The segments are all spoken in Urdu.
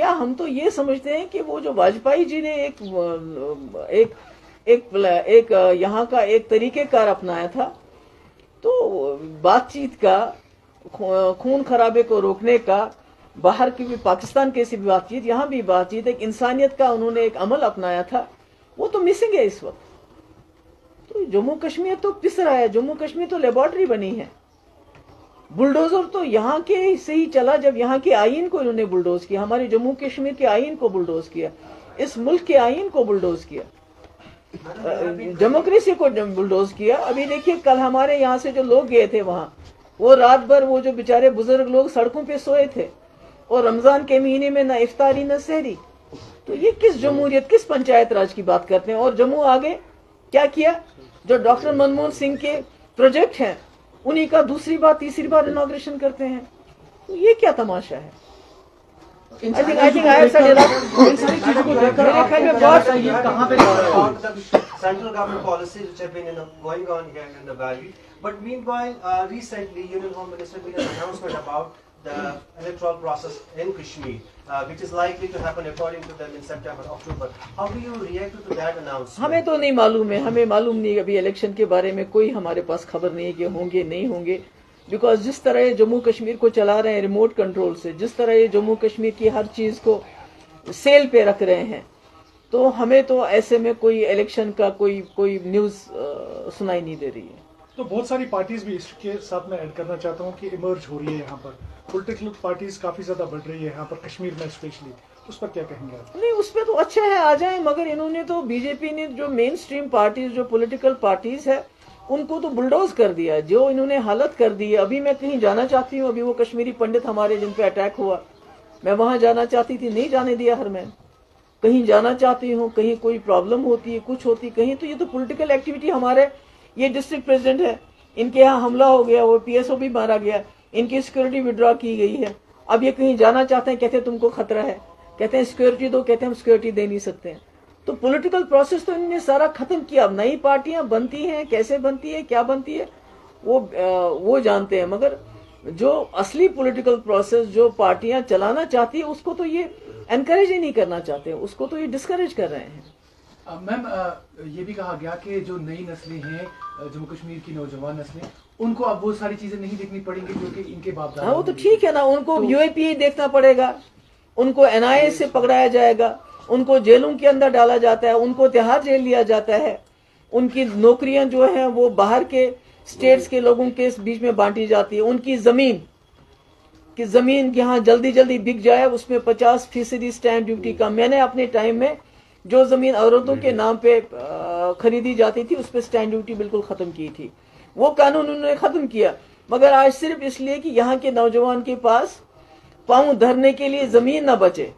کیا ہم تو یہ سمجھتے ہیں کہ وہ جو واجپئی جی نے ایک یہاں کا ایک طریقہ کار اپنایا تھا، تو بات چیت کا، خون خرابے کو روکنے کا، باہر کی بھی پاکستان کی بھی بات چیت، یہاں بھی بات چیت، ایک انسانیت کا انہوں نے ایک عمل اپنایا تھا، وہ تو مسنگ ہے اس وقت. تو جموں کشمیر تو پس رہا ہے، جموں کشمیر تو لیبارٹری بنی ہے. بلڈوزر تو یہاں کے سے ہی چلا جب یہاں کے آئین کو انہوں نے بلڈوز کیا، ہمارے جموں کشمیر کے آئین کو بلڈوز کیا، اس ملک کے آئین کو بلڈوز کیا، ڈیموکریسی کو بلڈوز کیا. ابھی دیکھیے کل ہمارے یہاں سے جو لوگ گئے تھے وہاں، وہ رات بھر وہ جو بیچارے بزرگ لوگ سڑکوں پہ سوئے تھے، اور رمضان کے مہینے میں نہ افطاری نہ سحری. تو یہ کس جمہوریت، کس پنچایت راج کی بات کرتے ہیں؟ اور جموں آگے کیا کیا؟ جو ڈاکٹر منموہن سنگھ کے پروجیکٹ ہیں انہی کا دوسری بار تیسری بار انوگریشن کرتے ہیں. تو یہ کیا تماشا ہے؟ ان ساری چیزوں کو دیکھ کر آپ کو کیا لگتا ہے یہ کہاں پہ جا رہا ہے؟ Central government policies which have been going on here in the valley. But meanwhile, recently, Union Home Minister made an announcement about the electoral process in Kashmir, which is likely to happen according to them in September, October. How do you react to that announcement? ہمیں تو نہیں معلوم ہے، ہمیں معلوم نہیں، ابھی الیکشن کے بارے میں کوئی ہمارے پاس خبر نہیں ہے کہ ہوں گے نہیں ہوں گے. بیکاز جس طرح یہ جموں کشمیر کو چلا رہے ہیں ریموٹ کنٹرول سے، جس طرح یہ جموں کشمیر کی ہر چیز کو سیل پہ رکھ رہے ہیں، تو ہمیں تو ایسے میں کوئی الیکشن کا کوئی نیوز سنائی نہیں دے رہی ہے. تو بہت ساری پارٹیز بھی اس کے ساتھ میں ایڈ کرنا چاہتا ہوں کہ ایمرج ہو رہی ہے یہاں پر، پولیٹیکل پارٹیز کافی زیادہ بڑھ رہی ہے یہاں پر کشمیر میں اسپیشلی، اس پر کیا کہیں گے آپ؟ نہیں، اس پہ تو اچھا ہے، آ جائیں، مگر انہوں نے تو بی جے پی نے جو مین سٹریم پارٹیز، جو پولیٹیکل پارٹیز ہے، ان کو تو بلڈوز کر دیا، جو انہوں نے حالت کر دی ہے. ابھی میں کہیں جانا چاہتی ہوں، ابھی وہ کشمیری پنڈت ہمارے جن پہ اٹیک ہوا، میں وہاں جانا چاہتی تھی، نہیں جانے دیا ہر میں. کہیں جانا چاہتی ہوں، کہیں کوئی پرابلم ہوتی ہے، کچھ ہوتی کہیں، تو یہ تو پولیٹیکل ایکٹیویٹی. ہمارے یہ ڈسٹرکٹ پریزیڈنٹ ہے، ان کے یہاں حملہ ہو گیا، وہ پی ایس او بھی مارا گیا، ان کی سیکورٹی وڈرا کی گئی ہے. اب یہ کہیں جانا چاہتے ہیں، کہتے ہیں تم کو خطرہ ہے، کہتے ہیں سیکورٹی دو، کہتے ہیں ہم سیکورٹی دے نہیں سکتے ہیں. تو پولیٹیکل پروسیس تو انہوں نے سارا ختم کیا. اب نئی پارٹیاں بنتی ہیں، کیسے بنتی ہے، کیا بنتی ہے، وہ جانتے ہیں. مگر جو اصلی پولیٹیکل پروسیس جو پارٹیاں چلانا چاہتی ہیں، اس کو تو یہ انکریج ہی نہیں کرنا چاہتے، اس کو تو یہ ڈسکریج کر رہے ہیں. میم یہ بھی کہا گیا کہ جو نئی نسلیں ہیں جموں کشمیر کی نوجوان نسلیں، ان کو اب وہ ساری چیزیں نہیں دیکھنی پڑیں گی جو کہ ان کے باپ دادا. وہ تو ٹھیک ہے نا، ان کو یو اے پی اے دیکھنا پڑے گا، ان کو این آئی اے سے پکڑایا جائے گا، ان کو جیلوں کے اندر ڈالا جاتا ہے، ان کو تہاڑ جیل لیا جاتا ہے، ان کی نوکریاں جو ہیں وہ باہر کے اسٹیٹس کے لوگوں کے بیچ میں بانٹی جاتی ہے. ان کی زمین یہاں جلدی بک جائے، اس میں 50% اسٹیمپ ڈیوٹی کا. میں نے اپنے ٹائم میں جو زمین عورتوں کے نام پہ خریدی جاتی تھی، اس پہ اسٹیمپ ڈیوٹی بالکل ختم کی تھی. وہ قانون انہوں نے ختم کیا، مگر آج صرف اس لیے کہ یہاں کے نوجوان کے پاس پاؤں دھرنے کے لیے زمین نہ بچے،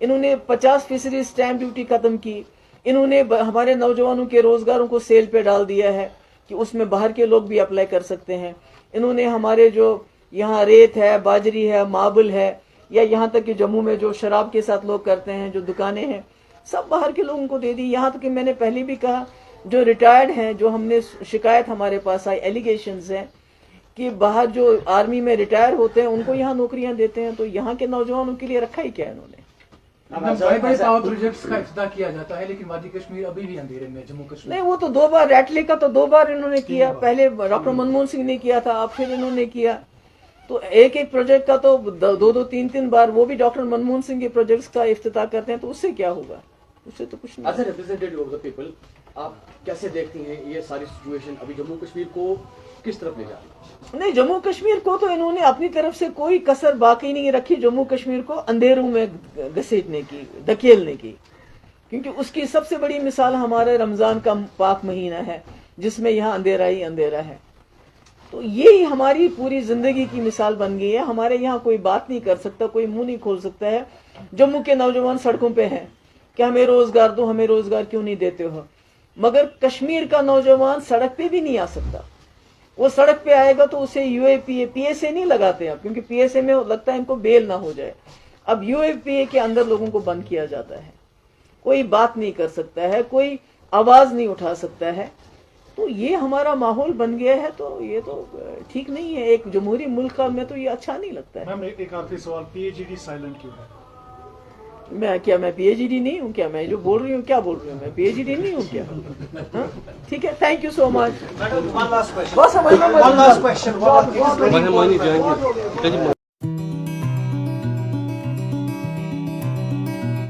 انہوں نے 50% اسٹیمپ ڈیوٹی ختم کی. انہوں نے ہمارے نوجوانوں کے روزگاروں کو سیل پہ ڈال دیا ہے کہ اس میں باہر کے لوگ بھی اپلائی کر سکتے ہیں. انہوں نے ہمارے جو یہاں ریت ہے، باجری ہے، ماربل ہے، یا یہاں تک کہ جموں میں جو شراب کے ساتھ لوگ کرتے ہیں، جو دکانیں ہیں، سب باہر کے لوگوں کو دے دی. یہاں تک کہ میں نے پہلے بھی کہا، جو ریٹائرڈ ہیں، جو ہم نے شکایت ہمارے پاس آئی، ایلیگیشنز ہیں کہ باہر جو آرمی میں ریٹائر ہوتے ہیں ان کو یہاں نوکریاں دیتے ہیں. تو یہاں کے نوجوانوں کے لیے رکھا ہی کیا انہوں نے؟ بڑے بڑے پاور پروجیکٹس کا افتتاح کیا جاتا ہے، لیکن وادی کشمیر ابھی بھی اندھیرے میں. جموں کشمیر نہیں، وہ تو 2 بار، ریٹلے کا تو 2 بار انہوں نے کیا. پہلے ڈاکٹر منموہن سنگھ نے کیا تھا، اب پھر انہوں نے کیا. تو ایک پروجیکٹ کا تو 2 3 بار وہ بھی ڈاکٹر منموہن سنگھ کے پروجیکٹس کا افتتاح کرتے ہیں. تو اس سے کیا ہوگا؟ اس سے تو کچھ نہیں. As a representative of the people, آپ کیسے دیکھتی ہیں یہ ساری سچویشن ابھی جموں کشمیر کو کس طرف لے جا رہی ہے؟ نہیں، جموں کشمیر کو تو انہوں نے اپنی طرف سے کوئی کسر باقی نہیں رکھی جموں کشمیر کو اندھیروں میں گھسیٹنے کی، دھکیلنے کی. کیونکہ اس کی سب سے بڑی مثال ہمارے رمضان کا پاک مہینہ ہے، جس میں یہاں اندھیرا ہی اندھیرا ہے. تو یہی ہماری پوری زندگی کی مثال بن گئی ہے. ہمارے یہاں کوئی بات نہیں کر سکتا، کوئی منہ نہیں کھول سکتا ہے. جموں کے نوجوان سڑکوں پہ ہیں کہ ہمیں روزگار دو، ہمیں روزگار کیوں نہیں دیتے ہو. مگر کشمیر کا نوجوان سڑک پہ بھی نہیں آ سکتا. وہ سڑک پہ آئے گا تو اسے you a P S A نہیں لگاتے اب، کیونکہ پی ایس اے میں لگتا ہے ان کو بیل نہ ہو جائے. اب یو اے پی اے کے اندر لوگوں کو بند کیا جاتا ہے. کوئی بات نہیں کر سکتا ہے، کوئی آواز نہیں اٹھا سکتا ہے. تو یہ ہمارا ماحول بن گیا ہے. تو یہ تو ٹھیک نہیں ہے. ایک جمہوری ملک میں تو یہ اچھا نہیں لگتا ہے. میم ایک آخری سوال، پی ایچ ڈی سائلنٹ کیوں ہے؟ میں کیا میں پی ایچ ڈی نہیں ہوں کیا؟ میں جو بول رہی ہوں کیا بول رہی ہوں؟ میں پی ایچ ڈی نہیں ہوں کیا؟ ہاں ٹھیک ہے، thank you so much. Madam, one last question. بس One last question. What is